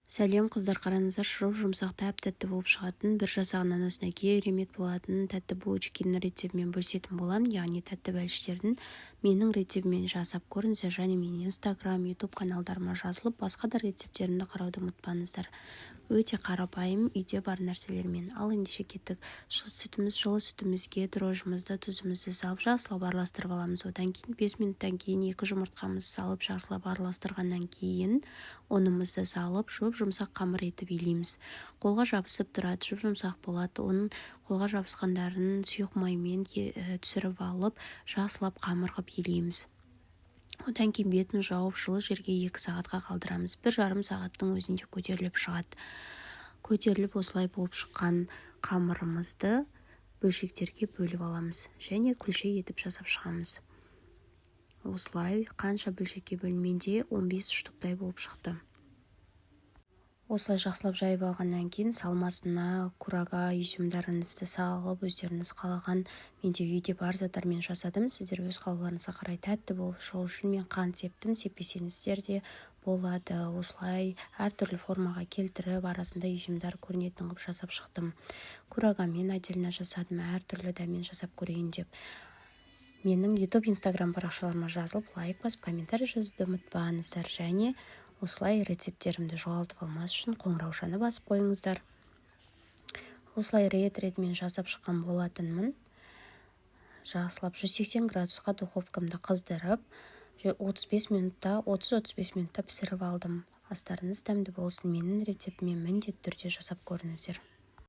Сәлем қыздар, қараңыздар, жұмсақ тәп-тәтті болып шығатын, бір жасағынан осындай керемет болатын тәтті булочкиның рецептімен бөлісетін боламын. Яғни тәтті бәліштердің менің рецептімен жасап көріңіздер, және мен Инстаграм, YouTube каналдарыма жазылып, басқа да рецепттерімді қарауды ұмытпаңыздар. Өте қарапайым, үйде бар нәрселермен. Ал ендеше кеттік. Жылы сүтімізге дрожжымызды, тұзымызды салып жақсылап араластырып аламыз. Одан кейін 5 минуттан кейін 2 жұмыртқамызды салып жақсылап араластырғаннан кейін ұнымызды салып жұмсақ қамыр етіп илейміз. Қолға жабысып тұрады, жұмсақ болады. Оның қолға жабысқандарын сұйық маймен түсіріп алып, жақсылап қамыр қылып илейміз. Одан кейін бетін жауып жылы жерге 2 сағатқа қалдырамыз. 1,5 сағаттың өзінде көтеріліп шығады. Көтеріліп осылай болып шыққан қамырымызды бөлшектерге бөліп аламыз және күлше етіп жасап шығамыз. Осылай қанша бөлшекке бөлінменде 15 штуктай болып шықты. Осылай жақсылап жайып алғаннан кейін салмасына курага изюмдарыңызды салып, өздеріңіз қалаған, менде үйде бар заттармен жасадым. Сіздер өз қалауларыңызға қарай тәтті болып шығу үшін мен қант септім, сеппесеңіздер де болады. Осылай әртүрлі формаға келтіріп, арасында изюмдар көрінетін қылып жасап шықтым. Курагамен отдельно жасадым, әртүрлі дәмен жасап көрейін деп. Менің YouTube, Instagram парақшаларыма жазылып, лайк басып, комментарий жазуды ұмытпаңыздар, және осылай рецепттерімді жоғалтып алмас үшін қоңыраушаны басып қойыңыздар. Осылай рет-ретмен жасап шыққан болатынмын. Жақсылап 180 градусқа духовкамды қыздырып, 30-35 минутта пісіріп алдым. Астарыңыз дәмді болсын. Менің рецептімен міндетті түрде жасап көріңіздер.